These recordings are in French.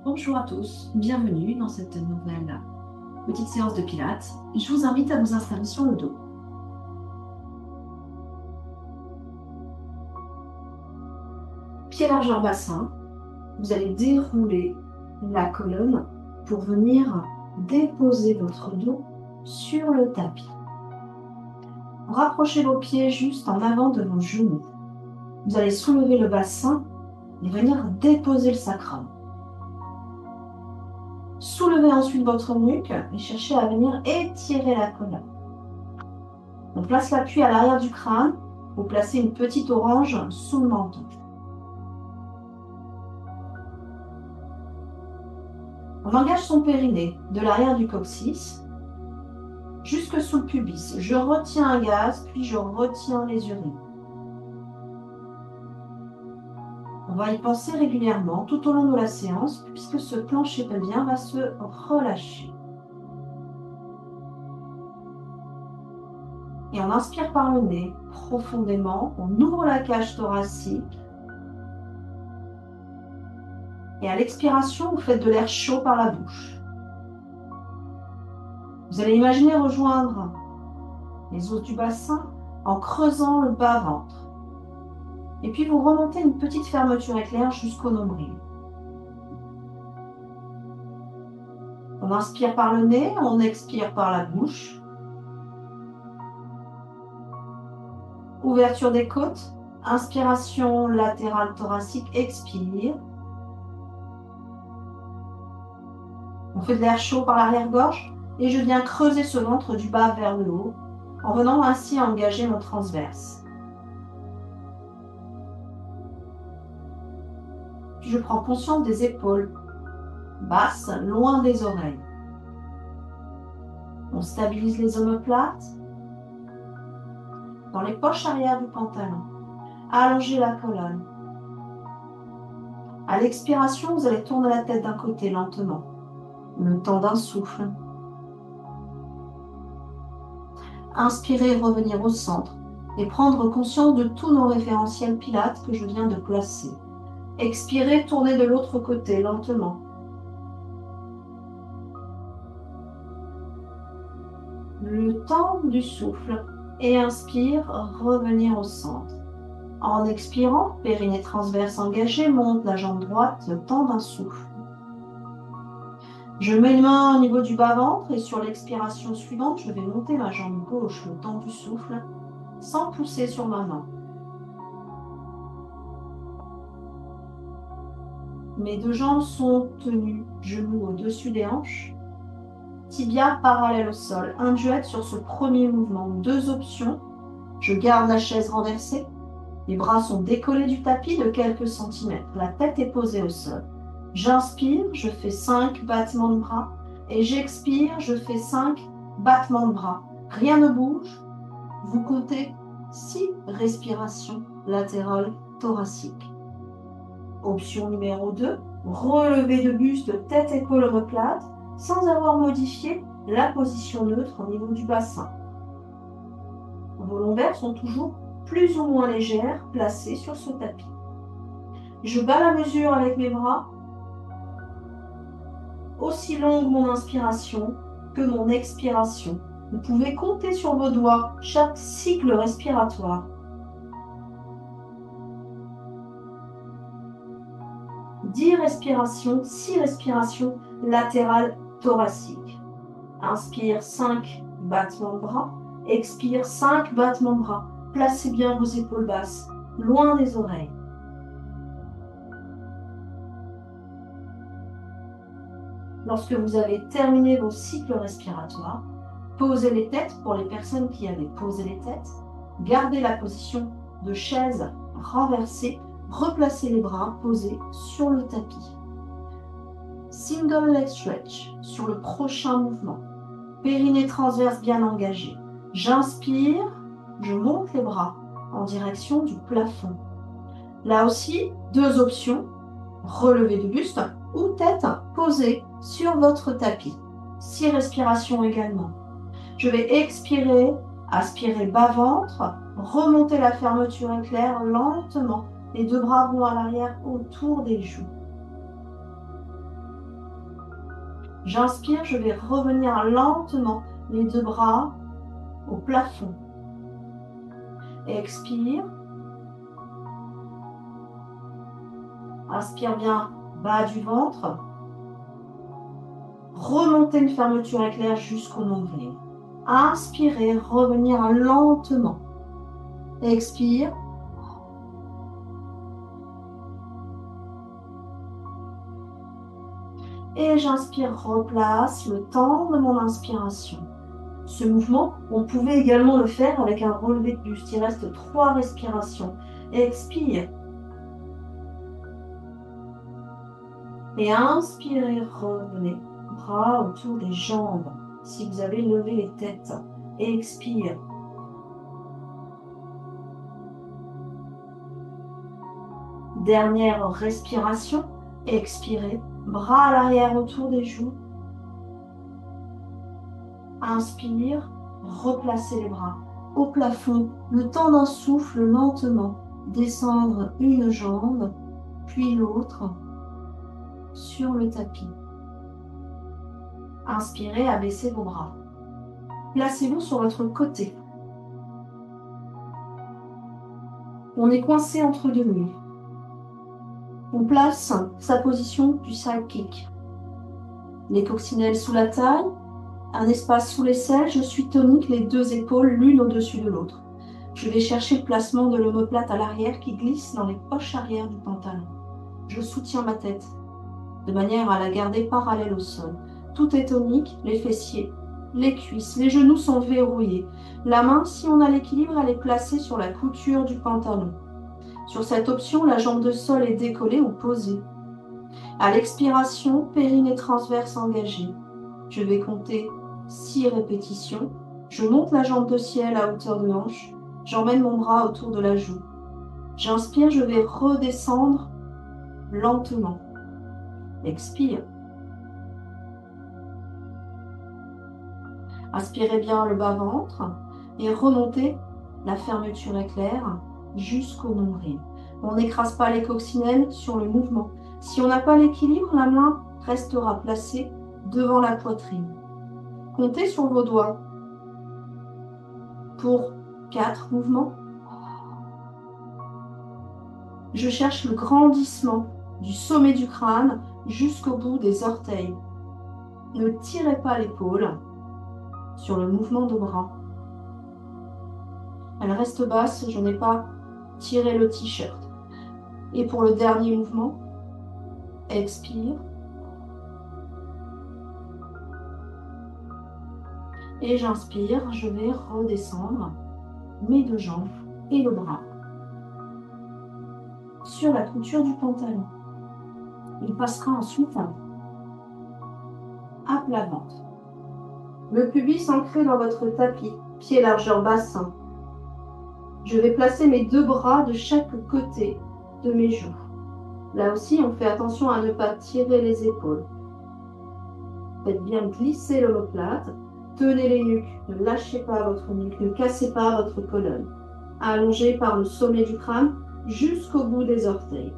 Bonjour à tous, bienvenue dans cette nouvelle petite séance de Pilates. Je vous invite à vous installer sur le dos. Pieds largeur bassin, vous allez dérouler la colonne pour venir déposer votre dos sur le tapis. Rapprochez vos pieds juste en avant de vos genoux. Vous allez soulever le bassin et venir déposer le sacrum. Soulevez ensuite votre nuque et cherchez à venir étirer la colonne. On place l'appui à l'arrière du crâne. Vous placez une petite orange sous le menton. On engage son périnée de l'arrière du coccyx jusque sous le pubis. Je retiens un gaz, puis je retiens les urines. On va y penser régulièrement tout au long de la séance, puisque ce plancher pelvien va se relâcher. Et on inspire par le nez profondément, on ouvre la cage thoracique. Et à l'expiration, vous faites de l'air chaud par la bouche. Vous allez imaginer rejoindre les os du bassin en creusant le bas-ventre. Et puis vous remontez une petite fermeture éclair jusqu'au nombril. On inspire par le nez, on expire par la bouche. Ouverture des côtes, inspiration latérale thoracique, expire. On fait de l'air chaud par l'arrière-gorge et je viens creuser ce ventre du bas vers le haut en venant ainsi engager mon transverse. Puis je prends conscience des épaules basses, loin des oreilles. On stabilise les omoplates dans les poches arrière du pantalon. Allongez la colonne. À l'expiration, vous allez tourner la tête d'un côté lentement, le temps d'un souffle. Inspirez, revenir au centre et prendre conscience de tous nos référentiels pilates que je viens de placer. Expirez, tournez de l'autre côté lentement. Le temps du souffle et inspire, revenir au centre. En expirant, périnée transverse engagé, monte la jambe droite, le temps d'un souffle. Je mets une main au niveau du bas-ventre et sur l'expiration suivante, je vais monter ma jambe gauche, le temps du souffle, sans pousser sur ma main. Mes deux jambes sont tenues, genoux au-dessus des hanches, tibia parallèle au sol. Un duet sur ce premier mouvement. Deux options. Je garde la chaise renversée. Les bras sont décollés du tapis de quelques centimètres. La tête est posée au sol. J'inspire, je fais 5 battements de bras. Et j'expire, je fais 5 battements de bras. Rien ne bouge. Vous comptez 6 respirations latérales thoraciques. Option numéro 2, relevé de buste, tête-épaule omoplate, sans avoir modifié la position neutre au niveau du bassin. Vos lombaires sont toujours plus ou moins légères, placées sur ce tapis. Je bats la mesure avec mes bras, aussi longue mon inspiration que mon expiration. Vous pouvez compter sur vos doigts chaque cycle respiratoire. 10 respirations, 6 respirations latérales thoraciques. Inspire 5 battements de bras. Expire 5 battements de bras. Placez bien vos épaules basses, loin des oreilles. Lorsque vous avez terminé vos cycles respiratoires, posez les têtes pour les personnes qui avaient posé les têtes. Gardez la position de chaise renversée. Replacez les bras posés sur le tapis. Single leg stretch sur le prochain mouvement. Périnée transverse bien engagé. J'inspire, je monte les bras en direction du plafond. Là aussi, deux options. Relevé de buste ou tête posée sur votre tapis. 6 respirations également. Je vais expirer, aspirer bas-ventre, remonter la fermeture éclair lentement. Les deux bras vont à l'arrière autour des joues. J'inspire, je vais revenir lentement les deux bras au plafond. Expire. Inspire bien, bas du ventre. Remontez une fermeture éclair jusqu'au nombril. Inspirez, revenir lentement. Expire. Et j'inspire, replace le temps de mon inspiration. Ce mouvement, on pouvait également le faire avec un relevé de buste. Il reste 3 respirations. Expire. Et inspirez, revenez. Bras autour des jambes. Si vous avez levé les têtes. Expire. Dernière respiration. Expirez. Bras à l'arrière autour des joues. Inspire. Replacez les bras au plafond. Le temps d'un souffle lentement. Descendre une jambe, puis l'autre sur le tapis. Inspirez, abaissez vos bras. Placez-vous sur votre côté. On est coincé entre deux murs. On place sa position du side kick. Les coccinelles sous la taille, un espace sous l'aisselle, je suis tonique, les deux épaules l'une au-dessus de l'autre. Je vais chercher le placement de l'omoplate à l'arrière qui glisse dans les poches arrière du pantalon. Je soutiens ma tête de manière à la garder parallèle au sol. Tout est tonique, les fessiers, les cuisses, les genoux sont verrouillés. La main, si on a l'équilibre, elle est placée sur la couture du pantalon. Sur cette option, la jambe de sol est décollée ou posée. À l'expiration, périnée transverse engagé. Je vais compter 6 répétitions. Je monte la jambe de ciel à hauteur de hanche. J'emmène mon bras autour de la joue. J'inspire, je vais redescendre lentement. Expire. Aspirez bien le bas-ventre et remontez la fermeture éclair jusqu'au nombril. On n'écrase pas les coccinelles sur le mouvement. Si on n'a pas l'équilibre, la main restera placée devant la poitrine. Comptez sur vos doigts pour 4 mouvements. Je cherche le grandissement du sommet du crâne jusqu'au bout des orteils. Ne tirez pas l'épaule sur le mouvement de bras. Elle reste basse, je n'ai pas tiré le t-shirt. Et pour le dernier mouvement, expire. Et j'inspire, je vais redescendre mes deux jambes et le bras sur la couture du pantalon. Il passera ensuite à plat ventre. Le pubis ancré dans votre tapis, pied largeur bassin. Je vais placer mes deux bras de chaque côté de mes joues. Là aussi, on fait attention à ne pas tirer les épaules. Faites bien glisser l'omoplate. Tenez les nuques, ne lâchez pas votre nuque, ne cassez pas votre colonne. Allongez par le sommet du crâne jusqu'au bout des orteils.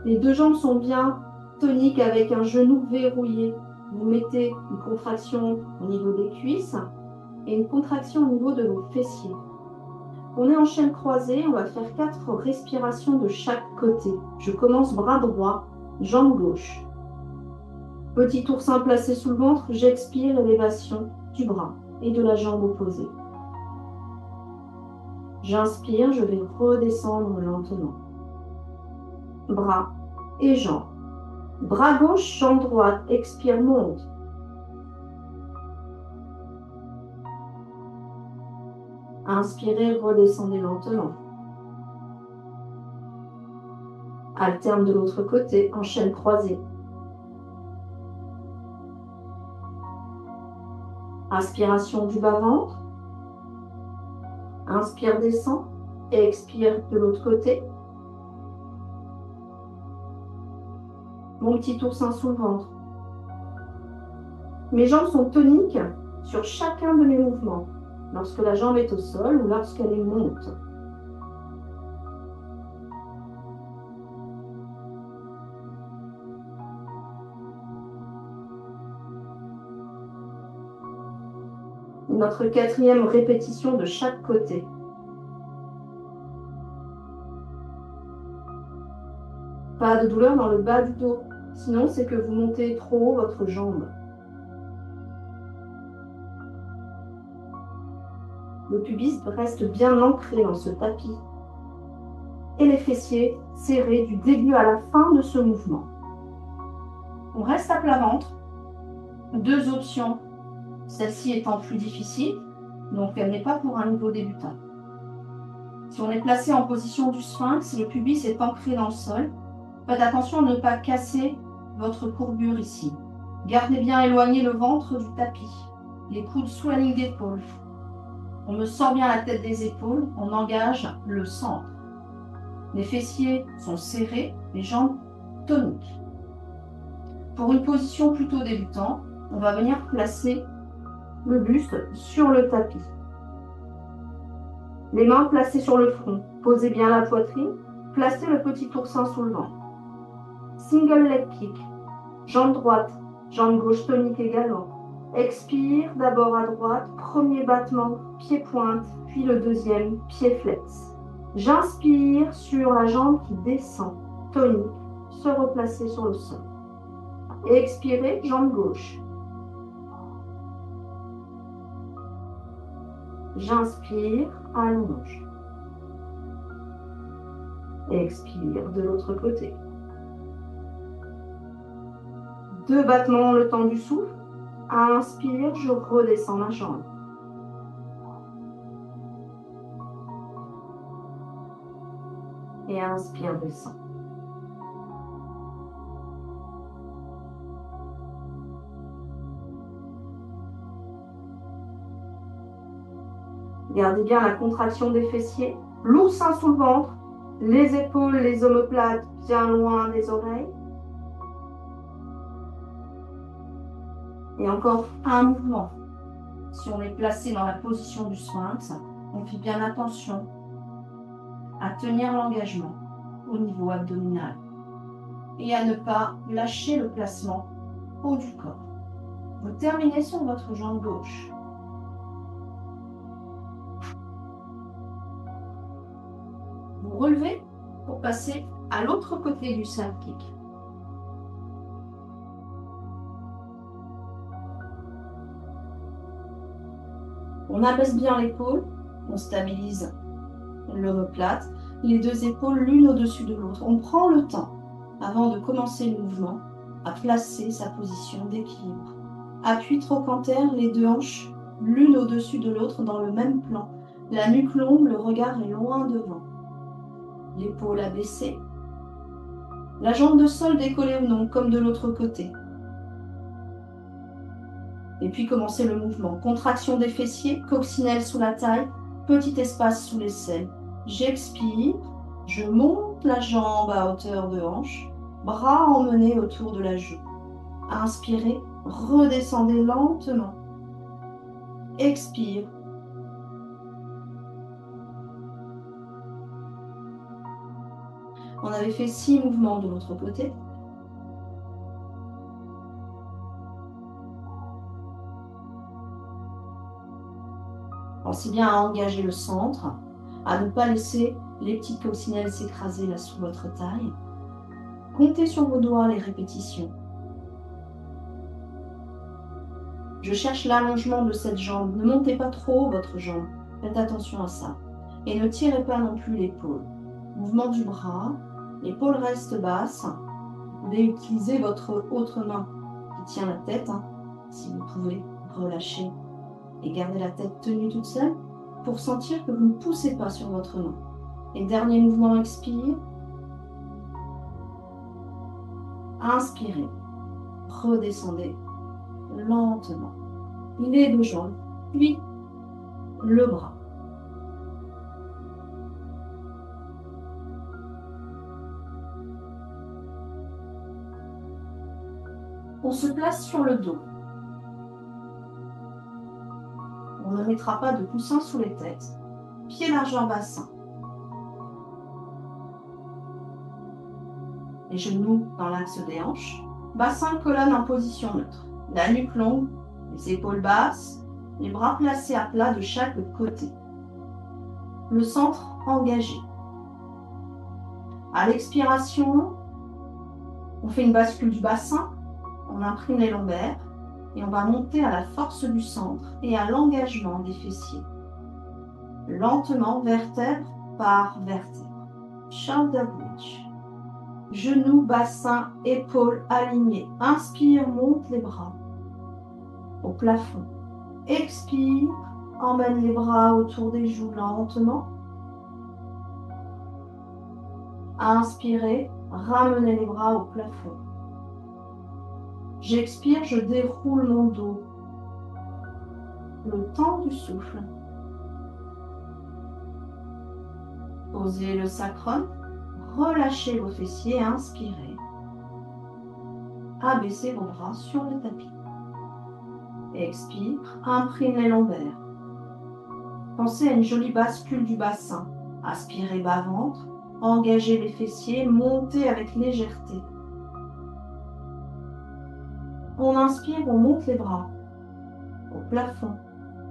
Les deux jambes sont bien toniques avec un genou verrouillé. Vous mettez une contraction au niveau des cuisses et une contraction au niveau de vos fessiers. On est en chaîne croisée, on va faire 4 respirations de chaque côté. Je commence bras droit, jambe gauche. Petit oursin placé sous le ventre, j'expire élévation du bras et de la jambe opposée. J'inspire, je vais redescendre lentement. Bras et jambes. Bras gauche, jambe droite, expire, monte. Inspirez, redescendez lentement. Alterne de l'autre côté, en chaîne croisée. Inspiration du bas-ventre. Inspire, descend. Expire de l'autre côté. Mon petit oursin sous le ventre. Mes jambes sont toniques sur chacun de mes mouvements, lorsque la jambe est au sol ou lorsqu'elle est monte. Notre quatrième répétition de chaque côté. Pas de douleur dans le bas du dos, sinon c'est que vous montez trop haut votre jambe. Le pubis reste bien ancré dans ce tapis et les fessiers serrés du début à la fin de ce mouvement. On reste à plat ventre. Deux options, celle-ci étant plus difficile, donc elle n'est pas pour un niveau débutant. Si on est placé en position du sphinx, le pubis est ancré dans le sol. Faites attention à ne pas casser votre courbure ici. Gardez bien éloigné le ventre du tapis, les coudes sous la ligne d'épaule. On me sort bien la tête des épaules, on engage le centre. Les fessiers sont serrés, les jambes toniques. Pour une position plutôt débutant, on va venir placer le buste sur le tapis. Les mains placées sur le front. Posez bien la poitrine. Placez le petit oursin sous le ventre. Single leg kick. Jambe droite, jambe gauche tonique également. Expire d'abord à droite. Premier battement, pied pointe, puis le deuxième, pied flex. J'inspire sur la jambe qui descend, tonique, se replacer sur le sol. Et expirez, jambe gauche. J'inspire, allonge. Expire de l'autre côté. 2 battements le temps du souffle. Inspire, je redescends ma jambe. Et inspire, descend. Gardez bien la contraction des fessiers, l'oursin sous le ventre, les épaules, les omoplates bien loin des oreilles. Et encore un mouvement. Si on est placé dans la position du sphinx, on fait bien attention à tenir l'engagement au niveau abdominal et à ne pas lâcher le placement haut du corps. Vous terminez sur votre jambe gauche. Vous relevez pour passer à l'autre côté du side kick. On abaisse bien l'épaule, on stabilise l'omoplate, les deux épaules l'une au-dessus de l'autre. On prend le temps, avant de commencer le mouvement, à placer sa position d'équilibre. Appui trochanter, les deux hanches l'une au-dessus de l'autre dans le même plan. La nuque longue, le regard est loin devant. L'épaule abaissée. La jambe de sol décollée ou non, comme de l'autre côté. Et puis commencer le mouvement. Contraction des fessiers, coccinelle sous la taille, petit espace sous l'aisselle. J'expire, je monte la jambe à hauteur de hanche, bras emmenés autour de la joue. Inspirez, redescendez lentement. Expire. On avait fait 6 mouvements de l'autre côté. Pensez bien à engager le centre, à ne pas laisser les petites coccinelles s'écraser là sous votre taille. Comptez sur vos doigts les répétitions. Je cherche l'allongement de cette jambe. Ne montez pas trop votre jambe. Faites attention à ça. Et ne tirez pas non plus l'épaule. Mouvement du bras. L'épaule reste basse. Vous pouvez utiliser votre autre main qui tient la tête. Si vous pouvez relâcher et garder la tête tenue toute seule pour sentir que vous ne poussez pas sur votre main. Et dernier mouvement, expire. Inspirez. Redescendez lentement. Les deux jambes, puis le bras. On se place sur le dos. On ne mettra pas de coussin sous les têtes. Pieds largeur bassin. Les genoux dans l'axe des hanches. Bassin, colonne en position neutre. La nuque longue, les épaules basses. les bras placés à plat de chaque côté. Le centre engagé. À l'expiration, on fait une bascule du bassin, on imprime les lombaires et on va monter à la force du centre et à l'engagement des fessiers. Lentement, vertèbre par vertèbre. Shoulder bridge. Genoux, bassin, épaules alignés. Inspire, monte les bras au plafond. Expire, emmène les bras autour des joues lentement. Inspirez, ramenez les bras au plafond. J'expire, je déroule mon dos. Le temps du souffle. Posez le sacrum, relâchez vos fessiers, inspirez. Abaissez vos bras sur le tapis. Expire, imprime les lombaires. Pensez à une jolie bascule du bassin. Aspirez bas-ventre, engagez les fessiers, montez avec légèreté. On inspire, on monte les bras au plafond.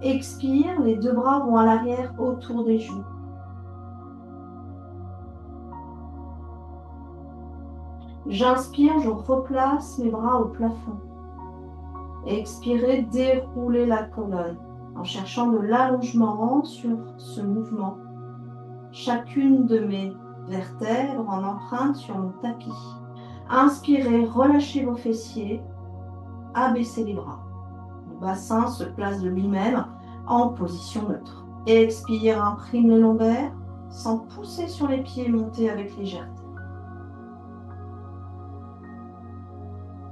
Expire, les deux bras vont à l'arrière autour des joues. J'inspire, je replace mes bras au plafond. Expirez, déroulez la colonne en cherchant de l'allongement sur ce mouvement. Chacune de mes vertèbres en empreinte sur mon tapis. Inspirez, relâchez vos fessiers, abaissez les bras. Le bassin se place de lui-même en position neutre. Expire, imprime les lombaires sans pousser sur les pieds, montez avec légèreté.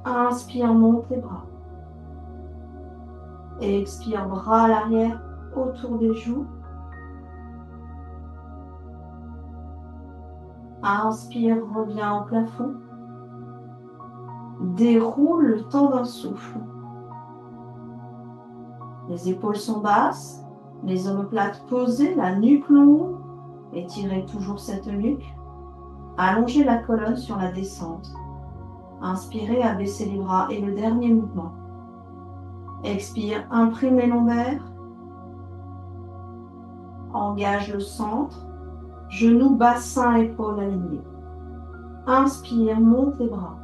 Inspire, monte les bras. Expire, bras à l'arrière autour des joues. Inspire, reviens au plafond. Déroule le temps d'un souffle. Les épaules sont basses, les omoplates posées, la nuque longue. Étirez toujours cette nuque. Allongez la colonne sur la descente. Inspirez, abaissez les bras et le dernier mouvement. Expire, imprime les lombaires. Engage le centre. Genoux, bassin, épaules alignés. Inspire, monte les bras.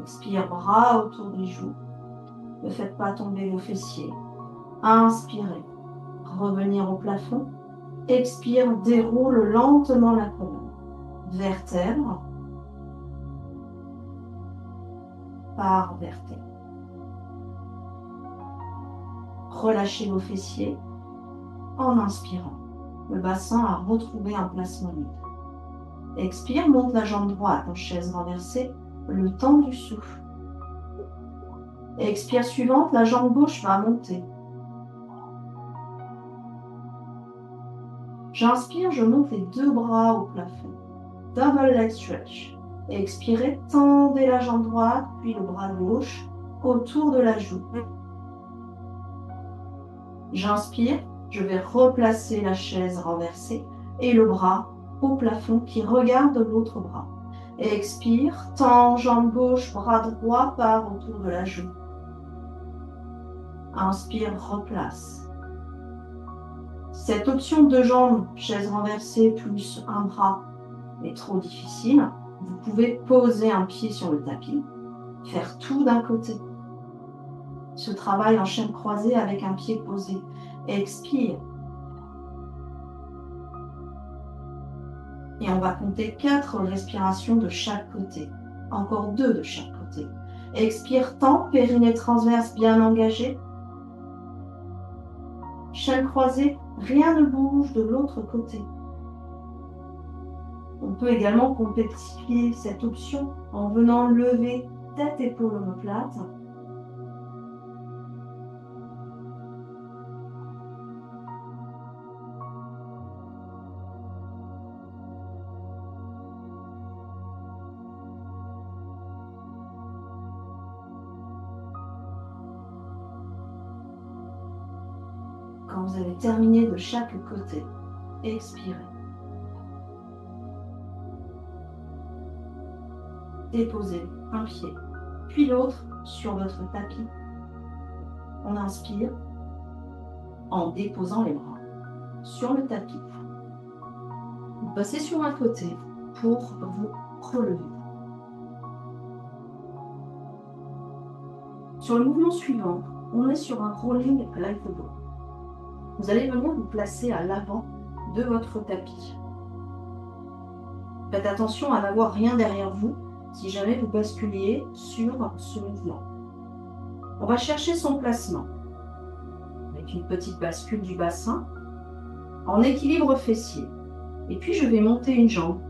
Expire, bras autour des joues. Ne faites pas tomber vos fessiers. Inspirez, revenir au plafond. Expire, déroule lentement la colonne. Vertèbre par vertèbre. Relâchez vos fessiers en inspirant. Le bassin a retrouvé un placement libre. Expire, monte la jambe droite en chaise renversée, le temps du souffle. Expire suivante, la jambe gauche va monter. J'inspire, je monte les deux bras au plafond. Double leg stretch. Expirez, tendez la jambe droite, puis le bras gauche autour de la joue. J'inspire, je vais replacer la chaise renversée et le bras au plafond qui regarde l'autre bras. Expire, tends, jambe gauche, bras droit part autour de la joue. Inspire, replace. Cette option de jambes, chaise renversée plus un bras, est trop difficile. Vous pouvez poser un pied sur le tapis, faire tout d'un côté. Ce travail en chaîne croisée avec un pied posé. Expire. Et on va compter 4 respirations de chaque côté. Encore 2 de chaque côté. Expire, tend, périnée transverse bien engagé. Chaîne croisée, rien ne bouge de l'autre côté. On peut également complexifier cette option en venant lever tête, épaule, omoplate. Quand vous avez terminé de chaque côté, expirez. déposez un pied, puis l'autre sur votre tapis. On inspire en déposant les bras sur le tapis. Vous passez sur un côté pour vous relever. Sur le mouvement suivant, on est sur un rolling like a ball. Vous allez venir vous placer à l'avant de votre tapis. Faites attention à n'avoir rien derrière vous si jamais vous basculiez sur ce mouvement. On va chercher son placement avec une petite bascule du bassin en équilibre fessier. Et puis je vais monter une jambe,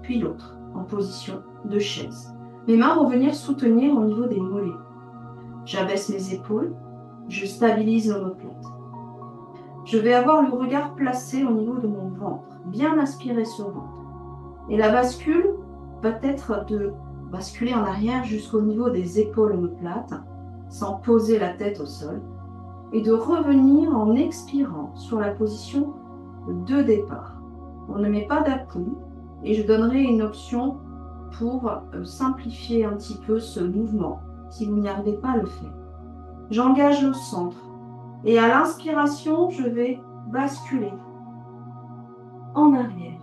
puis l'autre en position de chaise. Mes mains vont venir soutenir au niveau des mollets. J'abaisse mes épaules, je stabilise l'omoplate. Je vais avoir le regard placé au niveau de mon ventre, bien aspirer ce ventre. Et la bascule va être de basculer en arrière jusqu'au niveau des épaules omoplates, sans poser la tête au sol, et de revenir en expirant sur la position de départ. On ne met pas d'appui, et je donnerai une option pour simplifier un petit peu ce mouvement, si vous n'y arrivez pas à le faire. J'engage le centre, et à l'inspiration, je vais basculer en arrière.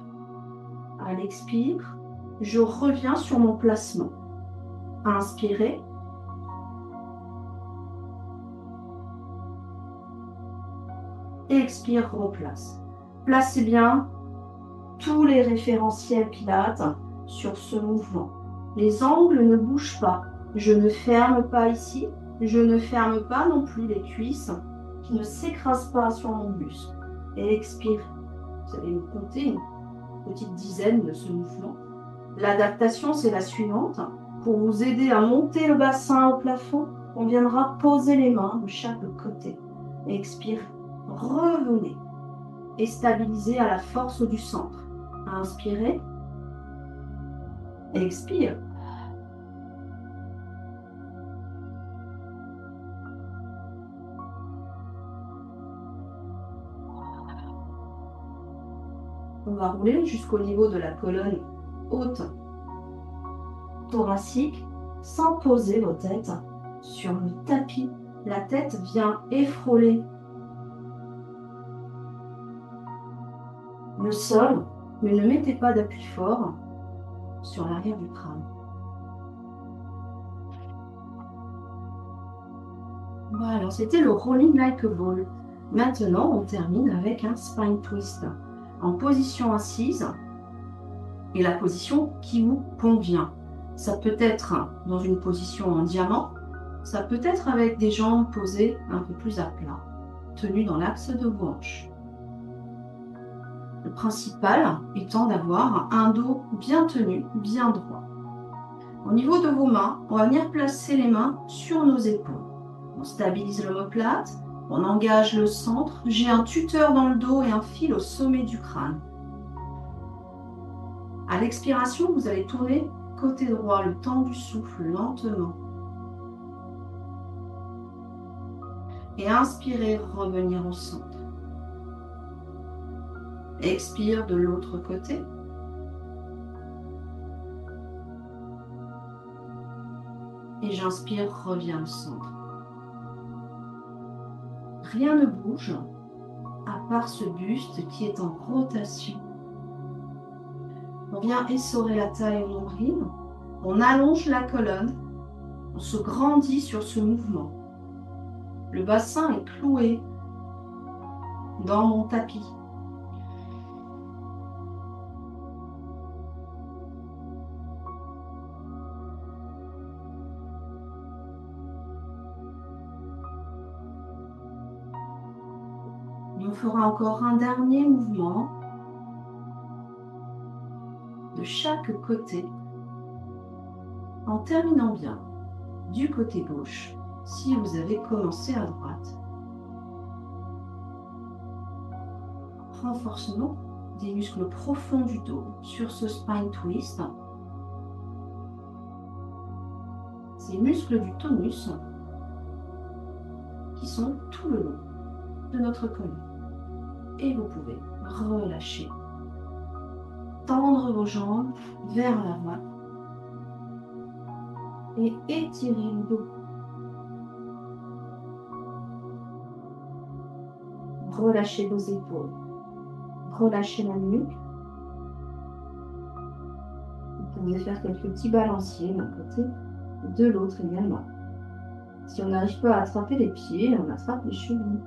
À l'expire, je reviens sur mon placement. Inspirez. Expire, replace. Placez bien tous les référentiels pilates sur ce mouvement. Les angles ne bougent pas. Je ne ferme pas ici. Je ne ferme pas non plus les cuisses qui ne s'écrasent pas sur mon buste. Et expire. Vous allez me compter une petite dizaine de ce mouvement. L'adaptation, c'est la suivante. Pour vous aider à monter le bassin au plafond, on viendra poser les mains de chaque côté. Expire, revenez et stabilisez à la force du centre. Inspirez, expire. On va rouler jusqu'au niveau de la colonne haute thoracique sans poser vos têtes sur le tapis. La tête vient effrôler le sol, mais ne mettez pas d'appui fort sur l'arrière du crâne. Voilà, c'était le rolling like a ball. Maintenant, on termine avec un spine twist en position assise et la position qui vous convient. Ça peut être dans une position en diamant, ça peut être avec des jambes posées un peu plus à plat, tenues dans l'axe de vos hanches. Le principal étant d'avoir un dos bien tenu, bien droit. Au niveau de vos mains, on va venir placer les mains sur nos épaules. On stabilise l'omoplate, on engage le centre. J'ai un tuteur dans le dos et un fil au sommet du crâne. À l'expiration, vous allez tourner côté droit, le temps du souffle, lentement. Et inspirez, revenir au centre. Expire de l'autre côté. Et j'inspire, reviens au centre. Rien ne bouge, à part ce buste qui est en rotation. On vient essorer la taille au nombril, on allonge la colonne, on se grandit sur ce mouvement. Le bassin est cloué dans mon tapis. Et on fera encore un dernier mouvement de chaque côté en terminant bien du côté gauche si vous avez commencé à droite. Renforcement des muscles profonds du dos sur ce spine twist. Ces muscles du tonus qui sont tout le long de notre colonne. Et vous pouvez relâcher. Tendre vos jambes vers l'avant. et étirez le dos. Relâchez vos épaules. Relâchez la nuque. Vous pouvez faire quelques petits balanciers d'un côté et de l'autre également. Si on n'arrive pas à attraper les pieds, on attrape les chevilles.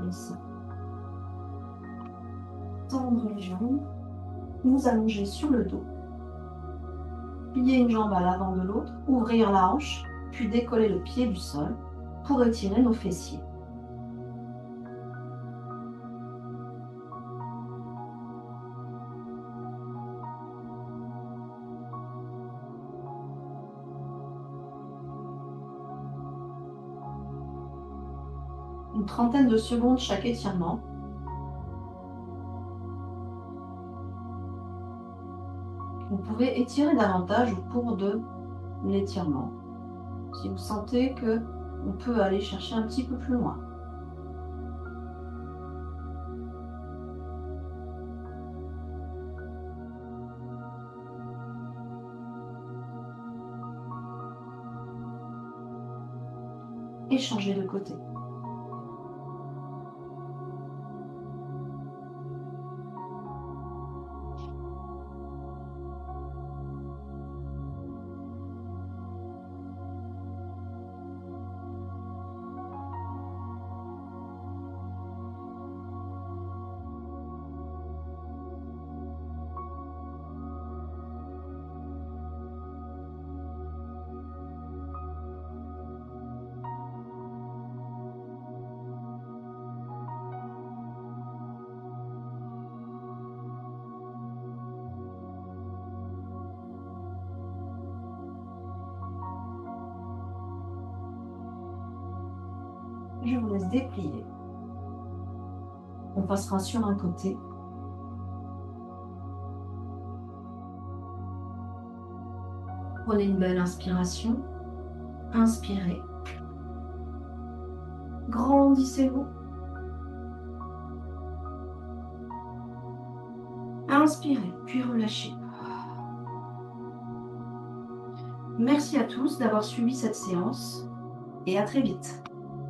Ici. Tendre les jambes, nous allonger sur le dos, plier une jambe à l'avant de l'autre, ouvrir la hanche, puis décoller le pied du sol pour étirer nos fessiers. Une trentaine de secondes chaque étirement. Vous pouvez étirer davantage au cours de l'étirement, si vous sentez que on peut aller chercher un petit peu plus loin. Et changer de côté. Je vous laisse déplier. On passera sur un côté. Prenez une belle inspiration. Inspirez. Grandissez-vous. Inspirez, puis relâchez. Merci à tous d'avoir suivi cette séance et à très vite.